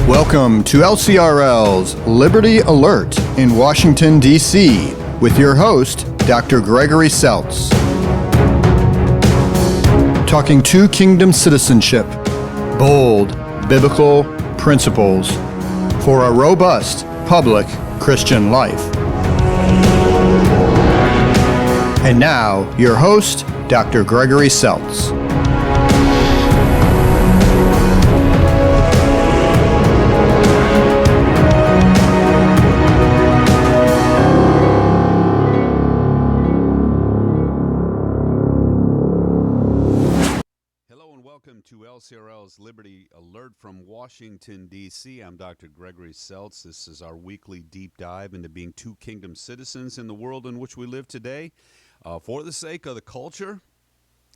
Welcome to LCRL's Liberty Alert in Washington, D.C. with your host, Dr. Gregory Seltz. Talking two kingdom citizenship, bold biblical principles for a robust public Christian life. And now, your host, Dr. Gregory Seltz. Welcome to LCRL's Liberty Alert from Washington, D.C. I'm Dr. Gregory Seltz. This is our weekly deep dive into being two kingdom citizens in the world in which we live today, for the sake of the culture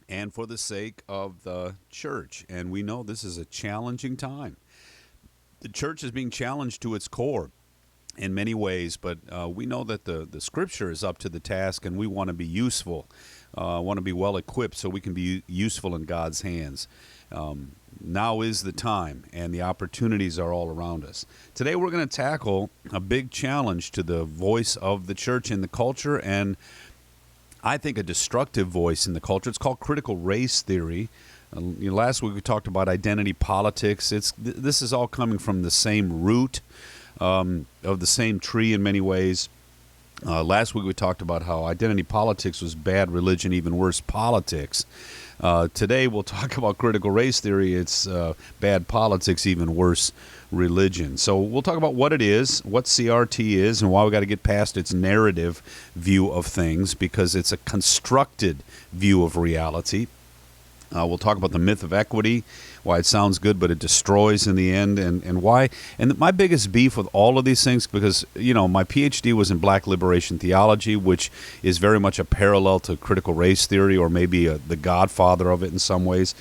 and for the sake of the church. And we know this is a challenging time. The church is being challenged to its core in many ways, but we know that the Scripture is up to the task, and we want to be useful. Want to be well equipped so we can be useful in God's hands. Now is the time, and the opportunities are all around us. Today we're going to tackle a big challenge to the voice of the church in the culture, and I think a destructive voice in the culture. It's called critical race theory. Last week we talked about identity politics. This is all coming from the same root of the same tree in many ways. Last week we talked about how identity politics was bad religion, even worse politics. Today we'll talk about critical race theory. It's bad politics, even worse religion. So we'll talk about what it is, what CRT is, and why we got to get past its narrative view of things, because it's a constructed view of reality. We'll talk about the myth of equity, why it sounds good, but it destroys in the end, and why. And my biggest beef with all of these things, because, my PhD was in black liberation theology, which is very much a parallel to critical race theory, or maybe the godfather of it in some ways.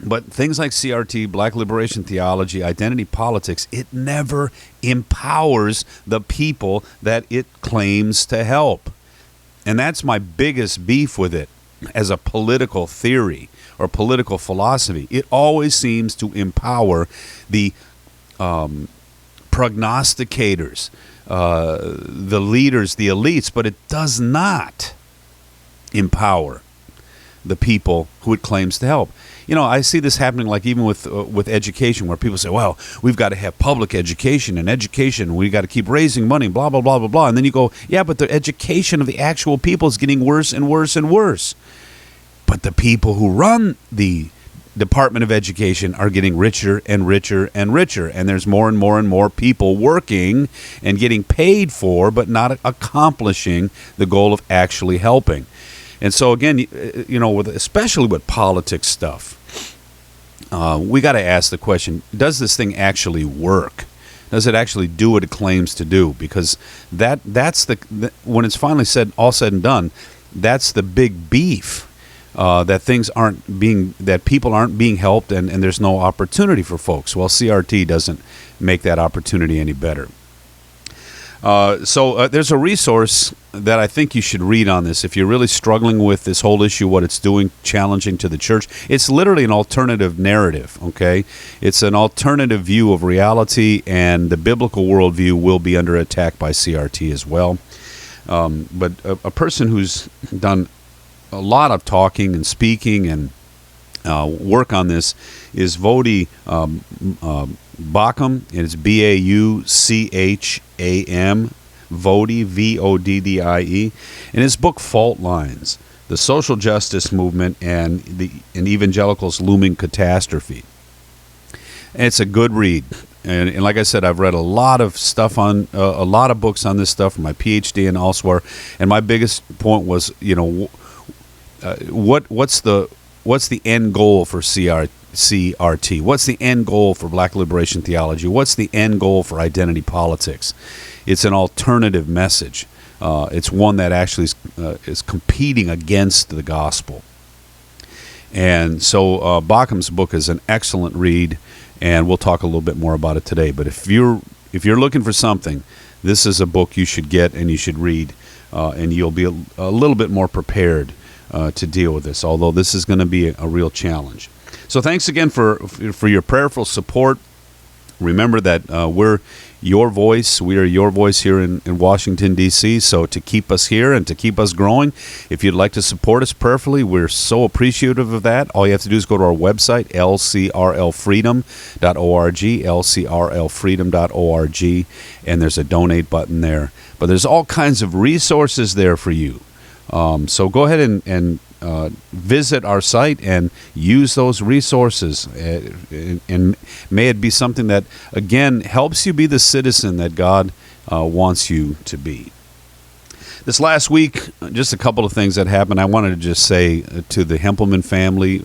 But things like CRT, black liberation theology, identity politics, it never empowers the people that it claims to help. And that's my biggest beef with it. As a political theory or political philosophy, it always seems to empower the prognosticators, the leaders, the elites, but it does not empower the people who it claims to help. I see this happening, like even with education, where people say, well, we've got to have public education, and we got to keep raising money, blah, blah, blah, blah, blah. And then you go, yeah, but the education of the actual people is getting worse and worse and worse. But the people who run the Department of Education are getting richer and richer and richer. And there's more and more and more people working and getting paid for, but not accomplishing the goal of actually helping. And so again, especially with politics stuff, we got to ask the question, does this thing actually work? Does it actually do what it claims to do? Because that's when it's finally all said and done, that's the big beef, that people aren't being helped, and there's no opportunity for folks. Well, CRT doesn't make that opportunity any better. So there's a resource that I think you should read on this if you're really struggling with this whole issue, what it's doing, challenging to the church. It's literally an alternative narrative, okay? It's an alternative view of reality, and the biblical worldview will be under attack by CRT as well. But a person who's done a lot of talking and speaking and work on this is Voddie Baucham. It's Baucham, Voddie, Voddie. In his book Fault Lines, The Social Justice Movement and Evangelicals' Looming Catastrophe. And it's a good read. And like I said, I've read a lot of stuff on a lot of books on this stuff from my PhD and elsewhere. And my biggest point was, what's the end goal for CRT? What's the end goal for black liberation theology? What's the end goal for identity politics? It's an alternative message. It's one that actually is competing against the gospel. And so Baucham's book is an excellent read, and we'll talk a little bit more about it today. But if you're looking for something, this is a book you should get and you should read, and you'll be a little bit more prepared to deal with this, although this is going to be a real challenge. So thanks again for your prayerful support Remember that we're your voice. We are your voice here in Washington, D.C. So to keep us here and to keep us growing, if you'd like to support us prayerfully, we're so appreciative of that. All you have to do is go to our website, lcrlfreedom.org, lcrlfreedom.org, and there's a donate button there. But there's all kinds of resources there for you. So go ahead and visit our site and use those resources, and may it be something that, again, helps you be the citizen that God wants you to be. This last week, just a couple of things that happened. I wanted to just say to the Hempelman family,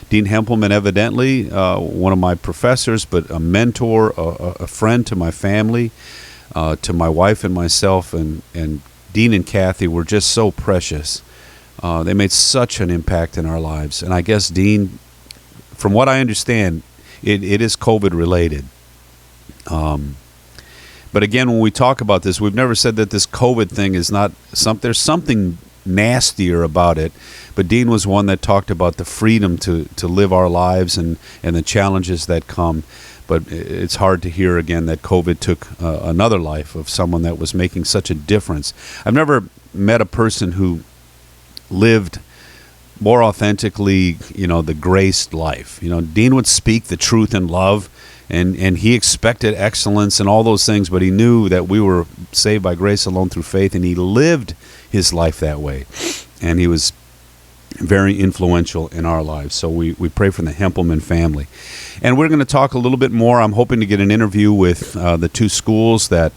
Dean Hempelman, evidently one of my professors, but a mentor, a friend to my family, to my wife and myself, and Dean and Kathy were just so precious. They made such an impact in our lives. And I guess, Dean, from what I understand, it is COVID related. But again, when we talk about this, we've never said that this COVID thing is not something. There's something nastier about it. But Dean was one that talked about the freedom to live our lives and the challenges that come. But it's hard to hear again that COVID took another life of someone that was making such a difference. I've never met a person who lived more authentically, the graced life. Dean would speak the truth in love, and he expected excellence and all those things, but he knew that we were saved by grace alone through faith, and he lived his life that way. And he was very influential in our lives. So we pray for the Hempelman family. And we're going to talk a little bit more. I'm hoping to get an interview with the two schools that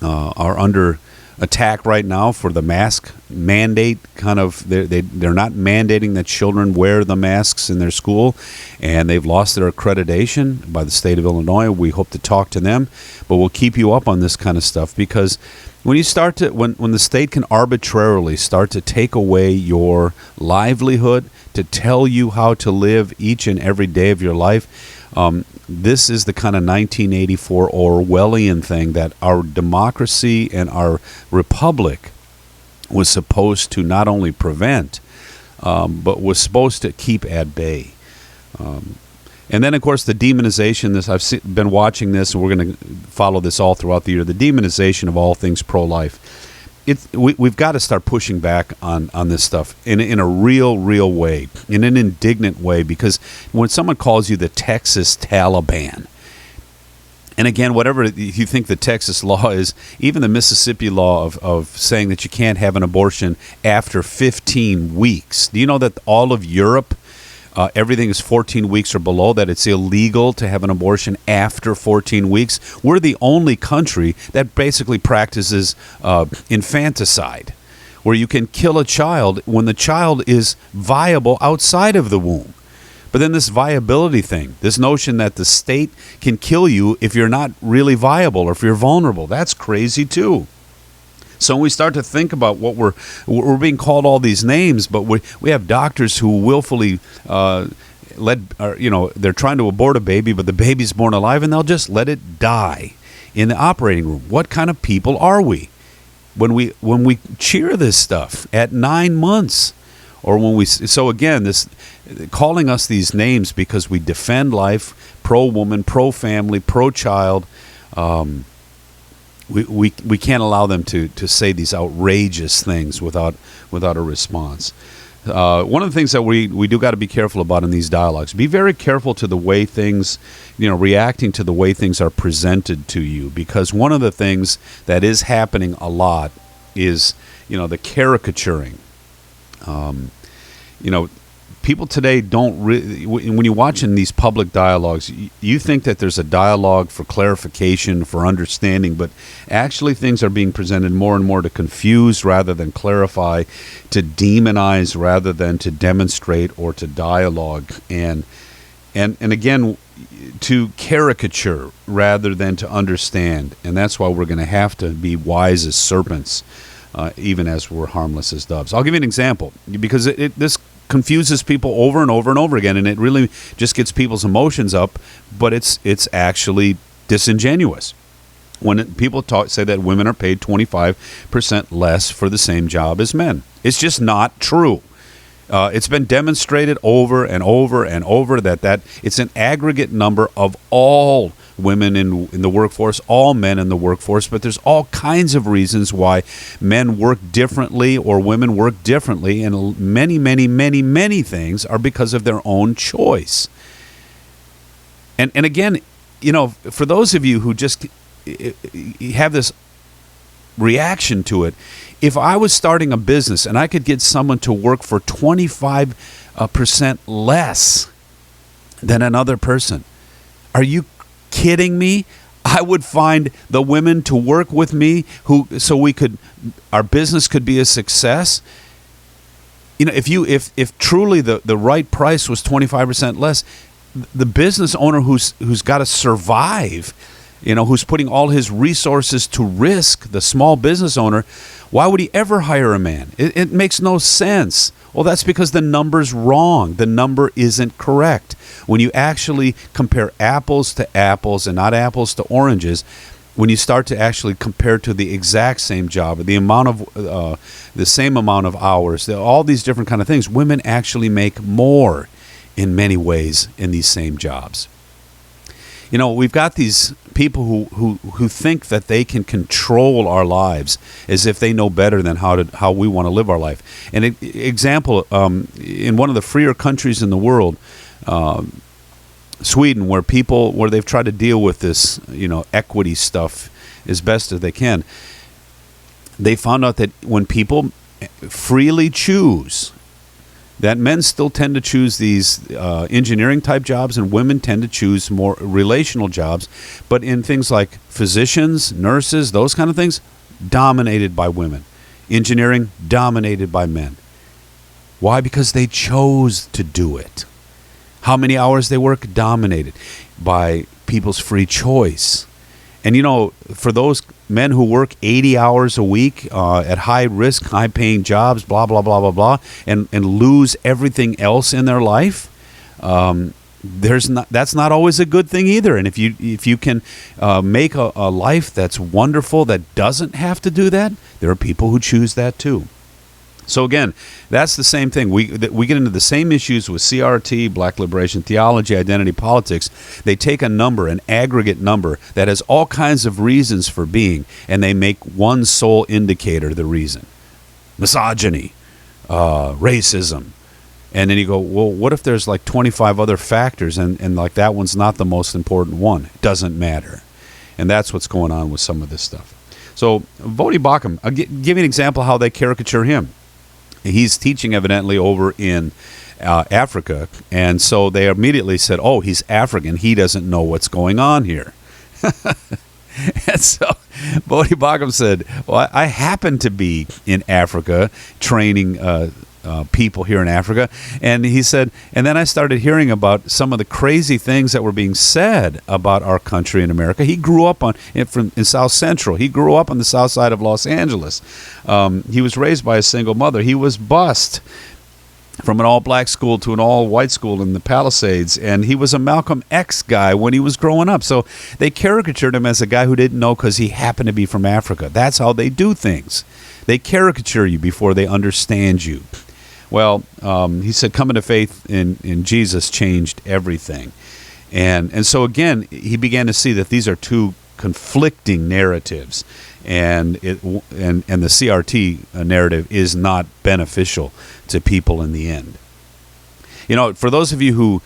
are under attack right now for the mask mandate. They're not mandating that children wear the masks in their school, and they've lost their accreditation by the state of Illinois. We hope to talk to them, but we'll keep you up on this kind of stuff, because when you start to when the state can arbitrarily start to take away your livelihood, to tell you how to live each and every day of your life, this is the kind of 1984 Orwellian thing that our democracy and our republic was supposed to not only prevent, but was supposed to keep at bay. And then, of course, the demonization. I've been watching this, and we're going to follow this all throughout the year. The demonization of all things pro-life. We've got to start pushing back on this stuff in a real way, in an indignant way, because when someone calls you the Texas Taliban, and again, whatever you think the Texas law is, even the Mississippi law of saying that you can't have an abortion after 15 weeks. Do you know that all of Europe, everything is 14 weeks or below, that it's illegal to have an abortion after 14 weeks? We're the only country that basically practices infanticide, where you can kill a child when the child is viable outside of the womb. But then this viability thing, this notion that the state can kill you if you're not really viable or if you're vulnerable, that's crazy too. So when we start to think about what we're being called all these names, but we have doctors who willfully they're trying to abort a baby, but the baby's born alive, and they'll just let it die in the operating room. What kind of people are we when we cheer this stuff at 9 months, or when we? So again, this calling us these names because we defend life, pro-woman, pro-family, pro-child. We can't allow them to say these outrageous things without a response. One of the things that we do got to be careful about in these dialogues, be very careful to the way things, reacting to the way things are presented to you, because one of the things that is happening a lot is, the caricaturing. People today don't really, when you're watching these public dialogues, you think that there's a dialogue for clarification, for understanding, but actually things are being presented more and more to confuse rather than clarify, to demonize rather than to demonstrate or to dialogue, and again, to caricature rather than to understand. And that's why we're going to have to be wise as serpents, even as we're harmless as doves. I'll give you an example, because this confuses people over and over and over again, and it really just gets people's emotions up, but it's actually disingenuous. When people say that women are paid 25% less for the same job as men, it's just not true. It's been demonstrated over and over and over that it's an aggregate number of all women in the workforce, all men in the workforce, but there's all kinds of reasons why men work differently or women work differently, and many, many, many, many things are because of their own choice. And again, for those of you who just have this reaction to it, if I was starting a business and I could get someone to work for 25% less than another person, are you kidding me? I would find the women to work with me so our business could be a success. If truly the right price was 25% less, the business owner who's got to survive, who's putting all his resources to risk, the small business owner, why would he ever hire a man? It makes no sense. Well, that's because the number's wrong. The number isn't correct. When you actually compare apples to apples and not apples to oranges, when you start to actually compare to the exact same job, the amount of the same amount of hours, all these different kind of things, women actually make more in many ways in these same jobs. We've got these people who think that they can control our lives as if they know better than how we want to live our life. An example, in one of the freer countries in the world, Sweden, where they've tried to deal with this, equity stuff as best as they can, they found out that when people freely choose, that men still tend to choose these engineering type jobs and women tend to choose more relational jobs. But in things like physicians, nurses, those kind of things, dominated by women. Engineering, dominated by men. Why? Because they chose to do it. How many hours they work, dominated by people's free choice. And for those men who work 80 hours a week at high risk, high paying jobs, blah, blah, blah, blah, blah, and lose everything else in their life, that's not always a good thing either. And if you can make a life that's wonderful that doesn't have to do that, there are people who choose that too. So again, that's the same thing. We get into the same issues with CRT, Black Liberation Theology, identity politics. They take a number, an aggregate number that has all kinds of reasons for being, and they make one sole indicator the reason. Misogyny, racism. And then you go, well, what if there's like 25 other factors and like that one's not the most important one? It doesn't matter. And that's what's going on with some of this stuff. So Voddie Baucham, I'll give you an example of how they caricature him. He's teaching evidently over in Africa, and so they immediately said, oh, he's African. He doesn't know what's going on here. And so Voddie Baucham said, well, I happen to be in Africa training people here in Africa. And he said, and then I started hearing about some of the crazy things that were being said about our country in America. He grew up in South Central. He grew up on the south side of Los Angeles. He was raised by a single mother. He was bused from an all-black school to an all-white school in the Palisades, and he was a Malcolm X guy when he was growing up. So they caricatured him as a guy who didn't know because he happened to be from Africa. That's how they do things. They caricature you before they understand you. Well, he said coming to faith in Jesus changed everything. And so, again, he began to see that these are two conflicting narratives, and the CRT narrative is not beneficial to people in the end. For those of you who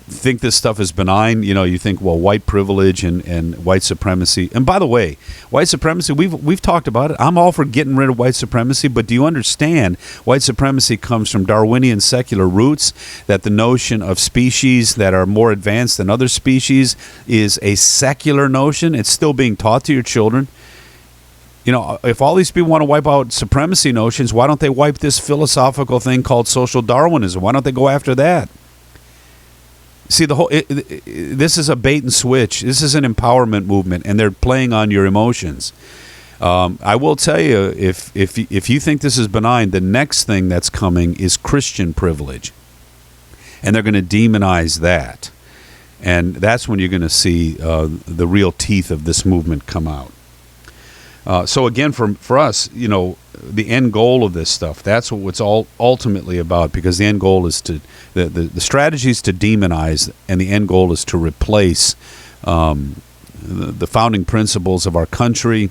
think this stuff is benign, you think, well, white privilege and white supremacy. And by the way, white supremacy, we've talked about it. I'm all for getting rid of white supremacy, but do you understand white supremacy comes from Darwinian secular roots, that the notion of species that are more advanced than other species is a secular notion? It's still being taught to your children. If all these people want to wipe out supremacy notions, why don't they wipe this philosophical thing called social Darwinism? Why don't they go after that? See, this is a bait and switch. This is an empowerment movement, and they're playing on your emotions. I will tell you, if you think this is benign, the next thing that's coming is Christian privilege, and they're going to demonize that, and that's when you're going to see the real teeth of this movement come out. So again, for us, the end goal of this stuff, that's what it's all ultimately about, because the end goal is the strategy is to demonize, and the end goal is to replace the founding principles of our country,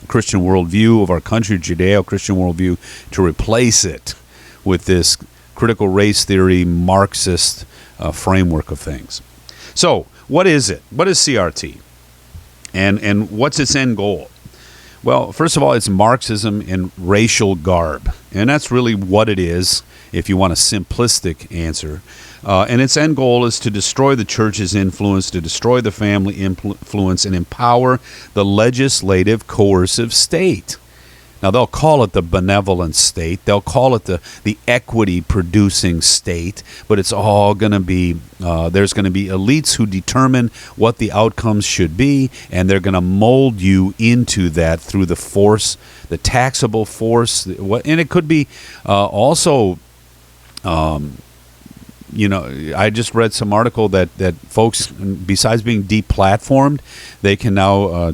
Christian worldview of our country, Judeo-Christian worldview, to replace it with this critical race theory, Marxist framework of things. So what is it? What is CRT? And what's its end goal? Well, first of all, it's Marxism in racial garb. And that's really what it is, if you want a simplistic answer. And its end goal is to destroy the church's influence, to destroy the family influence, and empower the legislative coercive state. Now, they'll call it the benevolent state. They'll call it the equity-producing state. But it's all going to be, there's going to be elites who determine what the outcomes should be, and they're going to mold you into that through the force, the taxable force. And it could be also, I just read some article that folks, besides being deplatformed, they can now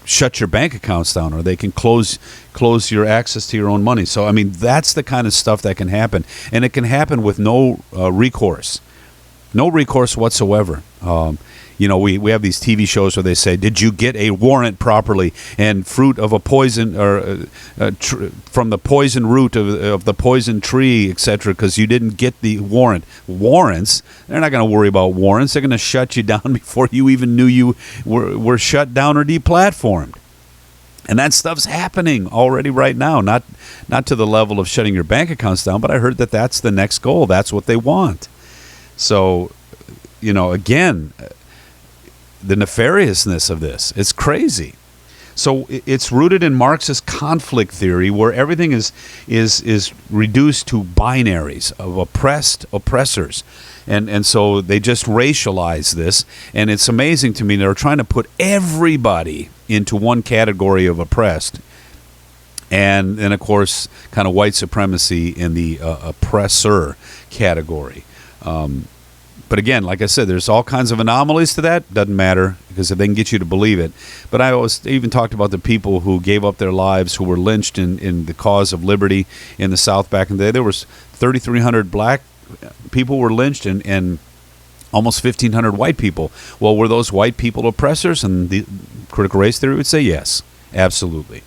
shut your bank accounts down, or they can close your access to your own money. So, I mean, that's the kind of stuff that can happen. And it can happen with no recourse. No recourse whatsoever. We have these TV shows where they say, did you get a warrant properly? And fruit of a poison, or from the poison root of the poison tree, etc., because you didn't get the warrant. Warrants, they're not going to worry about warrants. They're going to shut you down before you even knew you were shut down or deplatformed. And that stuff's happening already right now. Not to the level of shutting your bank accounts down, but I heard that that's the next goal. That's what they want. So, again, the nefariousness of this, it's crazy. So it's rooted in Marxist conflict theory, where everything is reduced to binaries of oppressors. And so they just racialize this. And it's amazing to me, they're trying to put everybody into one category of oppressed. And then, of course, kind of white supremacy in the oppressor category. But again, like I said, there's all kinds of anomalies to that. Doesn't matter, because if they can get you to believe it. But I even talked about the people who gave up their lives, who were lynched in the cause of liberty in the South back in the day. There was 3,300 black people were lynched, and almost 1,500 white people. Well, were those white people oppressors? And the critical race theory would say yes, absolutely.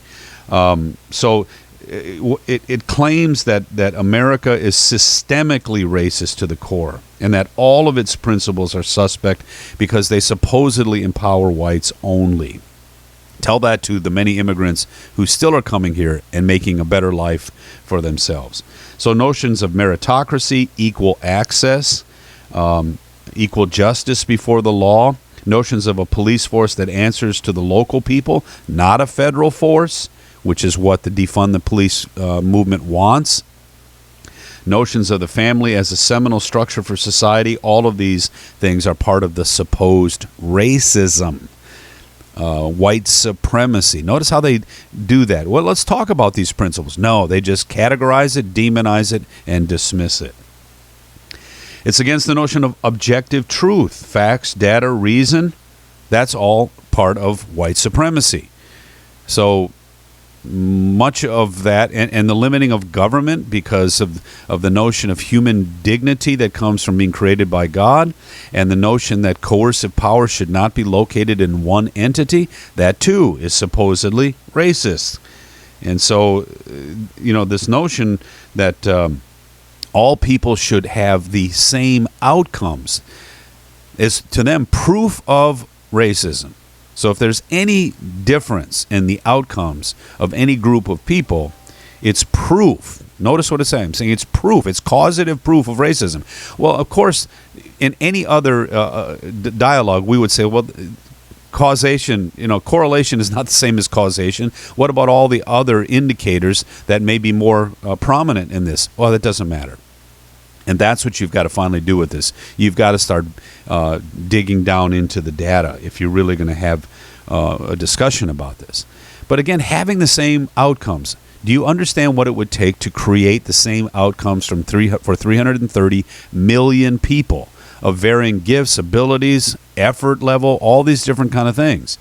So it claims that America is systemically racist to the core, and that all of its principles are suspect because they supposedly empower whites only. Tell that to the many immigrants who still are coming here and making a better life for themselves. So notions of meritocracy, equal access, equal justice before the law, notions of a police force that answers to the local people, not a federal force, which is what the defund the police movement wants. Notions of the family as a seminal structure for society. All of these things are part of the supposed racism. White supremacy. Notice how they do that. Well, let's talk about these principles. No, they just categorize it, demonize it, and dismiss it. It's against the notion of objective truth. Facts, data, reason. That's all part of white supremacy. So much of that, and the limiting of government because of the notion of human dignity that comes from being created by God, and the notion that coercive power should not be located in one entity, that too is supposedly racist. And so, this notion that all people should have the same outcomes is to them proof of racism. So if there's any difference in the outcomes of any group of people, it's proof. Notice what it's saying. I'm saying it's proof. It's causative proof of racism. Well, of course, in any other dialogue, we would say, well, causation, correlation is not the same as causation. What about all the other indicators that may be more prominent in this? Well, that doesn't matter. And that's what you've got to finally do with this. You've got to start digging down into the data if you're really going to have a discussion about this. But again, having the same outcomes. Do you understand what it would take to create the same outcomes for 330 million people of varying gifts, abilities, effort level, all these different kind of things?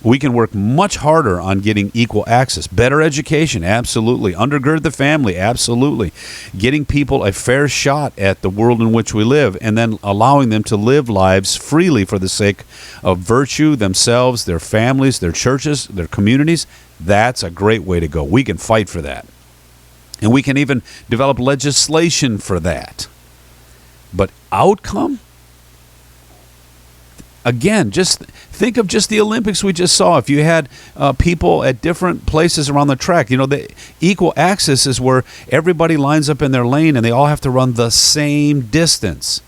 We can work much harder on getting equal access. Better education, absolutely. Undergird the family, absolutely. Getting people a fair shot at the world in which we live, and then allowing them to live lives freely for the sake of virtue, themselves, their families, their churches, their communities. That's a great way to go. We can fight for that. And we can even develop legislation for that. But outcome? Again, just think of just the Olympics we just saw. If you had people at different places around the track, the equal access is where everybody lines up in their lane and they all have to run the same distance.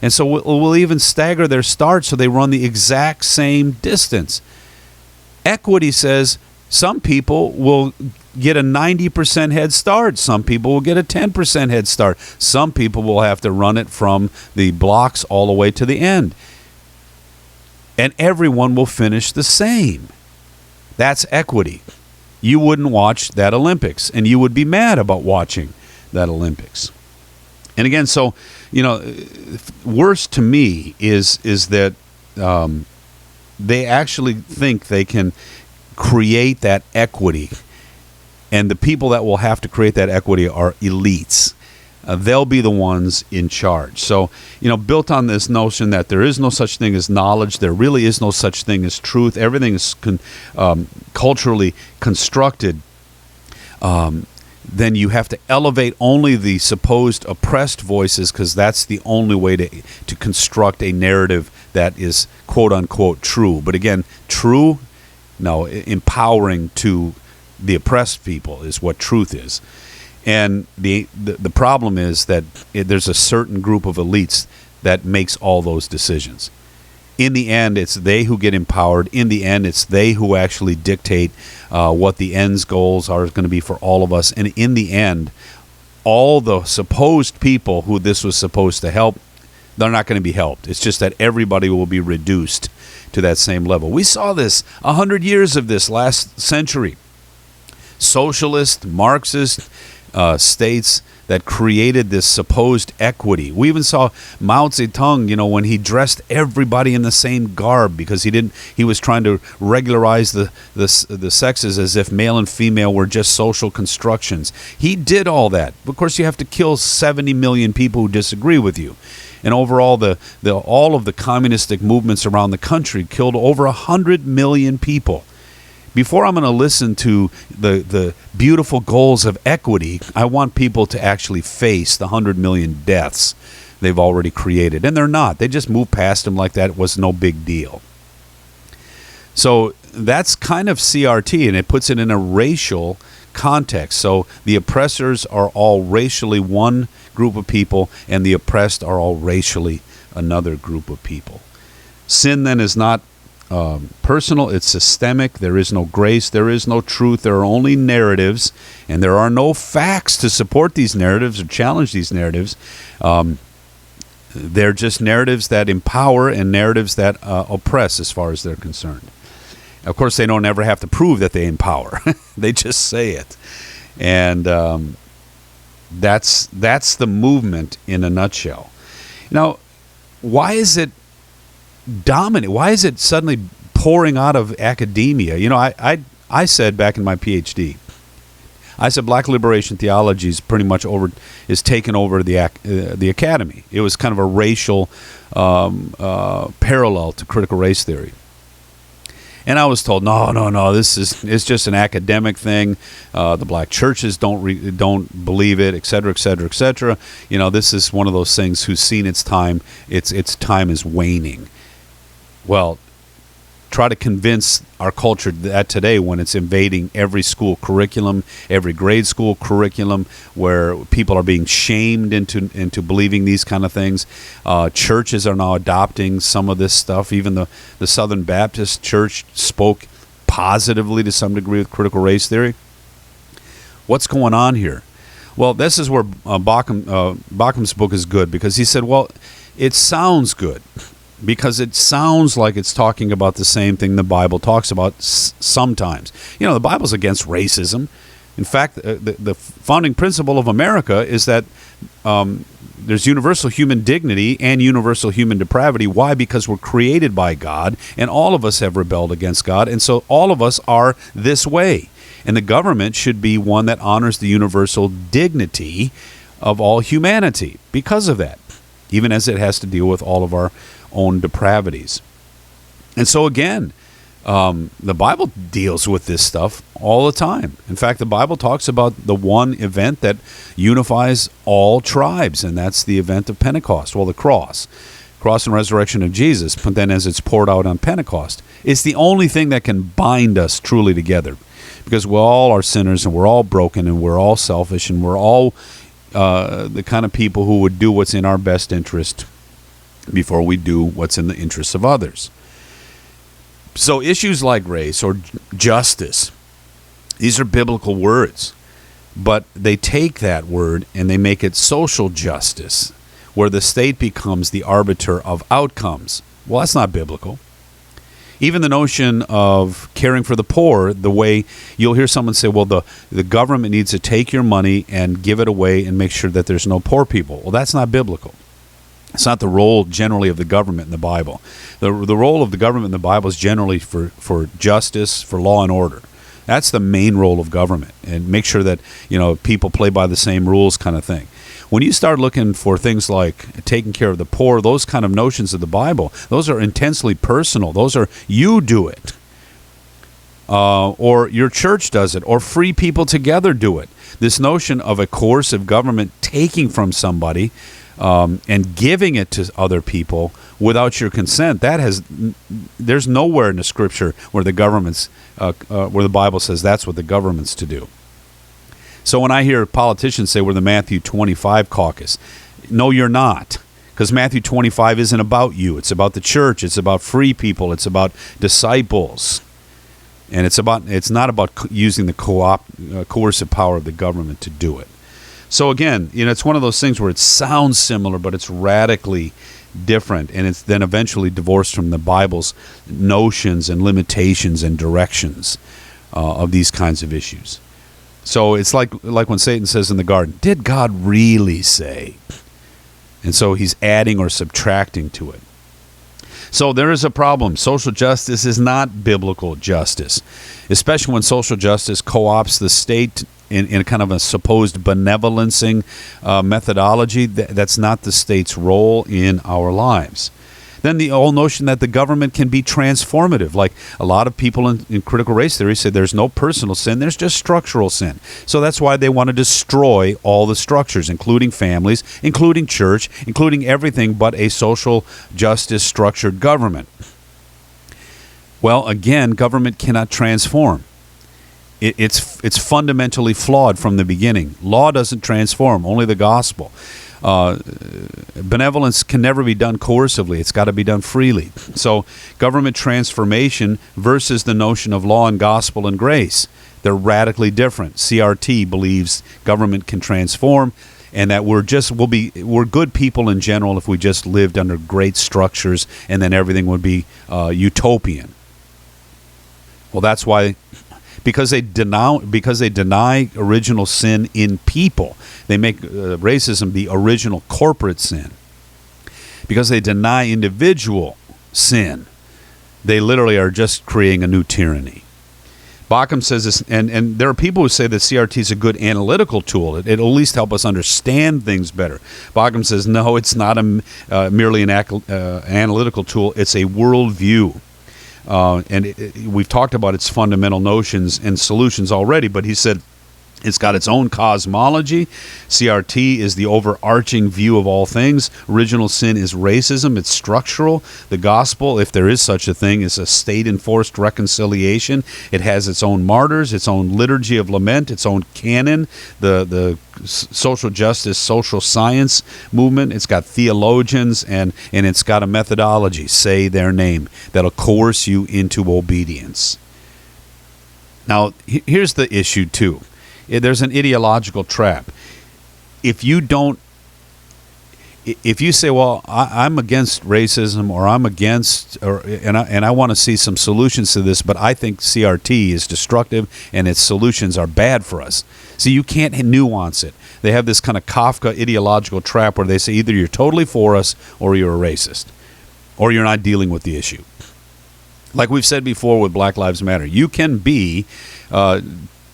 And so we'll even stagger their starts so they run the exact same distance. Equity says some people will get a 90% head start. Some people will get a 10% head start. Some people will have to run it from the blocks all the way to the end. And everyone will finish the same. That's equity. You wouldn't watch that Olympics, and you would be mad about watching that Olympics. And again, so, worse to me is that they actually think they can create that equity, and the people that will have to create that equity are elites. They'll be the ones in charge. So, built on this notion that there is no such thing as knowledge, there really is no such thing as truth, everything is culturally constructed, then you have to elevate only the supposed oppressed voices, because that's the only way to construct a narrative that is quote-unquote true. But again, true? No, empowering to the oppressed people is what truth is. And the problem is that there's a certain group of elites that makes all those decisions. In the end, it's they who get empowered. In the end, it's they who actually dictate what the end's goals are going to be for all of us. And in the end, all the supposed people who this was supposed to help, they're not going to be helped. It's just that everybody will be reduced to that same level. We saw this 100 years of this last century. Socialist, Marxist states that created this supposed equity. We even saw Mao Zedong, when he dressed everybody in the same garb because he was trying to regularize the sexes as if male and female were just social constructions. He did all that. Of course, you have to kill 70 million people who disagree with you. And overall, all of the communistic movements around the country killed over 100 million people. Before I'm going to listen to the beautiful goals of equity, I want people to actually face the 100 million deaths they've already created. And they're not. They just move past them like that. It was no big deal. So that's kind of CRT, and it puts it in a racial context. So the oppressors are all racially one group of people, and the oppressed are all racially another group of people. Sin then is not personal, it's systemic. There is no grace, there is no truth, there are only narratives, and there are no facts to support these narratives or challenge these narratives. They're just narratives that empower and narratives that oppress as far as they're concerned. Of course, they don't ever have to prove that they empower. They just say it. And that's the movement in a nutshell. Now, why is it dominant? Why is it suddenly pouring out of academia? I said back in my PhD, I said black liberation theology is pretty much is taken over the academy. It was kind of a racial parallel to critical race theory. And I was told, no, it's just an academic thing. The black churches don't believe it, et cetera, et cetera, et cetera. This is one of those things who's seen its time. Its time is waning. Well, try to convince our culture that today when it's invading every school curriculum, every grade school curriculum, where people are being shamed into believing these kind of things. Churches are now adopting some of this stuff. Even the Southern Baptist Church spoke positively to some degree with critical race theory. What's going on here? Well, this is where Baucham's book is good, because he said, well, it sounds good, because it sounds like it's talking about the same thing the Bible talks about sometimes. The Bible's against racism. In fact, the founding principle of America is that there's universal human dignity and universal human depravity. Why? Because we're created by God, and all of us have rebelled against God, and so all of us are this way. And the government should be one that honors the universal dignity of all humanity because of that, even as it has to deal with all of our own depravities. And so again, the Bible deals with this stuff all the time. In fact, the Bible talks about the one event that unifies all tribes, and that's the event of Pentecost. Well, the cross and resurrection of Jesus, but then as it's poured out on Pentecost, it's the only thing that can bind us truly together, because we all are sinners, and we're all broken, and we're all selfish, and we're all the kind of people who would do what's in our best interest before we do what's in the interests of others. So issues like race or justice, these are biblical words, but they take that word and they make it social justice, where the state becomes the arbiter of outcomes. Well, that's not biblical. Even the notion of caring for the poor, the way you'll hear someone say, well, the government needs to take your money and give it away and make sure that there's no poor people. Well, that's not biblical. It's not the role generally of the government in the Bible. The role of the government in the Bible is generally for justice, for law and order. That's the main role of government, and make sure that people play by the same rules, kind of thing. When you start looking for things like taking care of the poor, those kind of notions of the Bible, those are intensely personal. Those are, you do it, or your church does it, or free people together do it. This notion of a coercive government taking from somebody and giving it to other people without your consent, there's nowhere in the Scripture where the where the Bible says that's what the government's to do. So when I hear politicians say we're the Matthew 25 caucus, no, you're not, because Matthew 25 isn't about you. It's about the church. It's about free people. It's about disciples, and it's not about using the coercive power of the government to do it. So again, it's one of those things where it sounds similar, but it's radically different, and it's then eventually divorced from the Bible's notions and limitations and directions of these kinds of issues. So it's like when Satan says in the garden, did God really say? And so he's adding or subtracting to it. So there is a problem. Social justice is not biblical justice, especially when social justice co-opts the state in a kind of a supposed benevolencing methodology. That's not the state's role in our lives. Then the whole notion that the government can be transformative. Like a lot of people in critical race theory say there's no personal sin, there's just structural sin. So that's why they want to destroy all the structures, including families, including church, including everything but a social justice structured government. Well, again, government cannot transform. It's fundamentally flawed from the beginning. Law doesn't transform, only the gospel. Benevolence can never be done coercively. It's got to be done freely. So government transformation versus the notion of law and gospel and grace, they're radically different. CRT believes government can transform, and that we're good people in general if we just lived under great structures, and then everything would be utopian. Well, that's why. Because they deny original sin in people. They make racism the original corporate sin. Because they deny individual sin, they literally are just creating a new tyranny. Bauckham says this, and there are people who say that CRT is a good analytical tool. It'll at least help us understand things better. Bauckham says, no, it's not merely an analytical tool. It's a worldview. We've talked about its fundamental notions and solutions already, but he said it's got its own cosmology. CRT is the overarching view of all things. Original sin is racism. It's structural. The gospel, if there is such a thing, is a state-enforced reconciliation. It has its own martyrs, its own liturgy of lament, its own canon, the social justice, social science movement. It's got theologians, and it's got a methodology, say their name, that'll coerce you into obedience. Now, here's the issue, too. There's an ideological trap. If you don't if you say, well, I'm against racism, or I'm against, and I want to see some solutions to this, but I think CRT is destructive and its solutions are bad for us. See, you can't nuance it. They have this kind of Kafka ideological trap where they say either you're totally for us or you're a racist, or you're not dealing with the issue. Like we've said before with Black Lives Matter, you can be,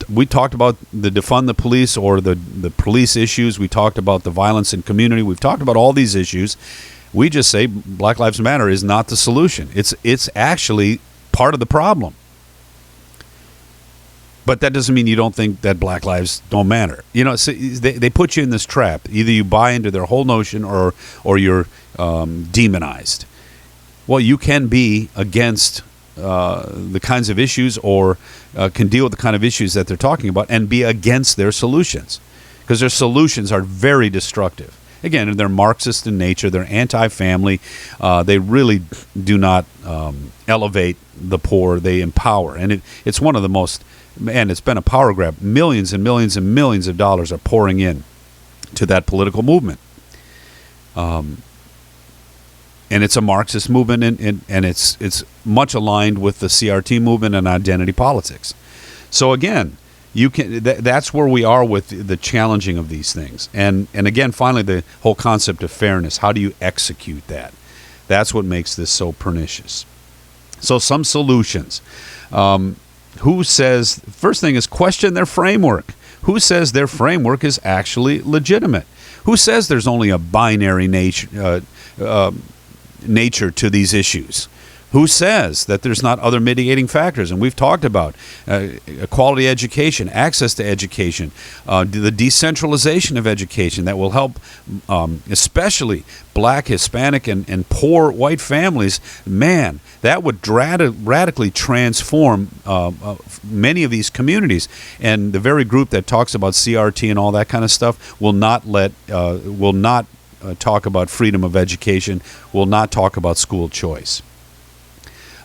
we talked about the defund the police or the police issues. We talked about the violence in community. We've talked about all these issues. We just say Black Lives Matter is not the solution. It's actually part of the problem. But that doesn't mean you don't think that black lives don't matter. You know, so they put you in this trap. Either you buy into their whole notion or you're demonized. Well, you can be against the kinds of issues or can deal with the kind of issues that they're talking about and be against their solutions, because their solutions are very destructive. Again, they're Marxist in nature. They're anti-family. They really do not elevate the poor. They empower. And it's one of the most, man, it's been a power grab. Millions and millions and millions of dollars are pouring in to that political movement. And it's a Marxist movement, and it's much aligned with the CRT movement and identity politics. So again, you can that's where we are with the challenging of these things. And again, finally, the whole concept of fairness. How do you execute that? That's what makes this so pernicious. So some solutions. Who says, first thing is question their framework. Who says their framework is actually legitimate? Who says there's only a binary nature to these issues? Who says that there's not other mitigating factors? And we've talked about quality education, access to education, the decentralization of education that will help especially black, Hispanic, and poor white families. Man, that would radically transform many of these communities. And the very group that talks about CRT and all that kind of stuff will not talk about freedom of education, will not talk about school choice.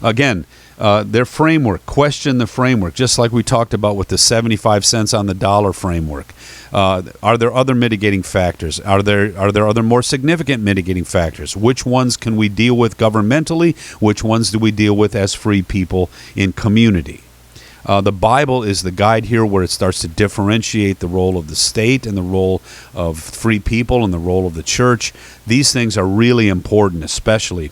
Again, their framework, question the framework, just like we talked about with the 75 cents on the dollar framework. Are there other mitigating factors? Are there other more significant mitigating factors? Which ones can we deal with governmentally? Which ones do we deal with as free people in community? The Bible is the guide here, where it starts to differentiate the role of the state and the role of free people and the role of the church. These things are really important, especially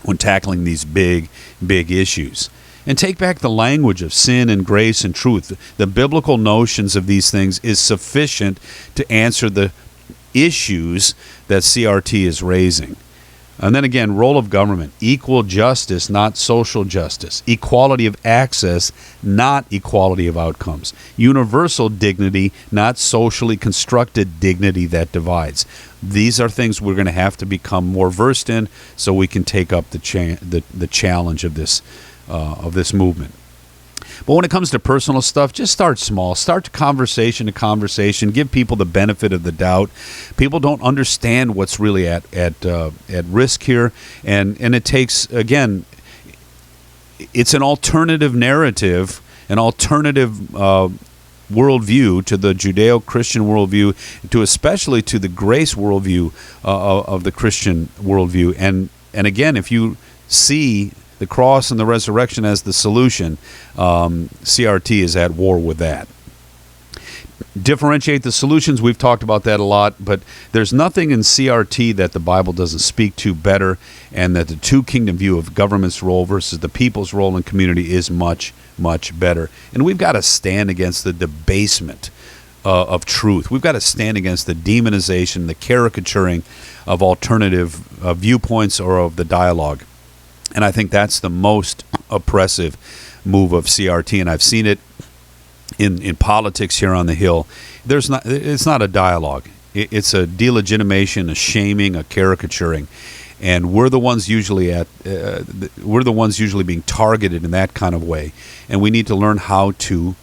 when tackling these big issues. And take back the language of sin and grace and truth. The biblical notions of these things is sufficient to answer the issues that CRT is raising. And then again, role of government, equal justice, not social justice. Equality of access, not equality of outcomes. Universal dignity, not socially constructed dignity that divides. These are things we're going to have to become more versed in so we can take up the challenge of this movement. But when it comes to personal stuff, just start small. Start conversation to conversation. Give people the benefit of the doubt. People don't understand what's really at risk here, and it takes, again, it's an alternative narrative, an alternative worldview to the Judeo-Christian worldview, especially to the grace worldview of the Christian worldview. And again, if you see the cross and the resurrection as the solution, CRT is at war with that. Differentiate the solutions. We've talked about that a lot, but there's nothing in CRT that the Bible doesn't speak to better, and that the two-kingdom view of government's role versus the people's role in community is much, much better. And we've got to stand against the debasement of truth. We've got to stand against the demonization, the caricaturing of alternative viewpoints or of the dialogue. And I think that's the most oppressive move of CRT, and I've seen it in politics here on the Hill. It's not a dialogue. It's a delegitimation, a shaming, a caricaturing, and we're the ones usually being targeted in that kind of way. And we need to learn how to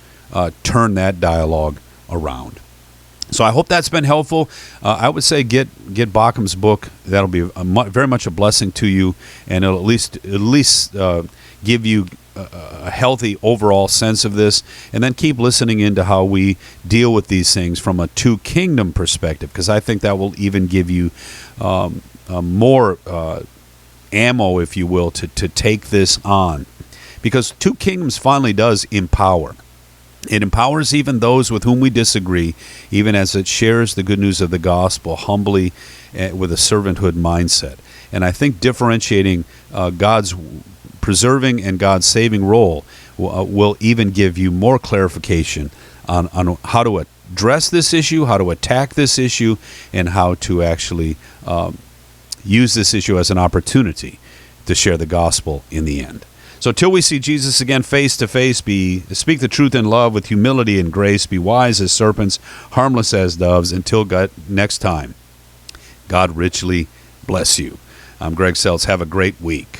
turn that dialogue around. So I hope that's been helpful. I would say get Baucham's book. That'll be very much a blessing to you, and it'll at least give you a healthy overall sense of this. And then keep listening into how we deal with these things from a two-kingdom perspective, because I think that will even give you more ammo, if you will, to take this on. Because two kingdoms finally does empower. It empowers even those with whom we disagree, even as it shares the good news of the gospel humbly with a servanthood mindset. And I think differentiating God's preserving and God's saving role will even give you more clarification on how to address this issue, how to attack this issue, and how to actually use this issue as an opportunity to share the gospel in the end. So till we see Jesus again face to face, speak the truth in love with humility and grace, be wise as serpents, harmless as doves. Until next time, God richly bless you. I'm Greg Seltz. Have a great week.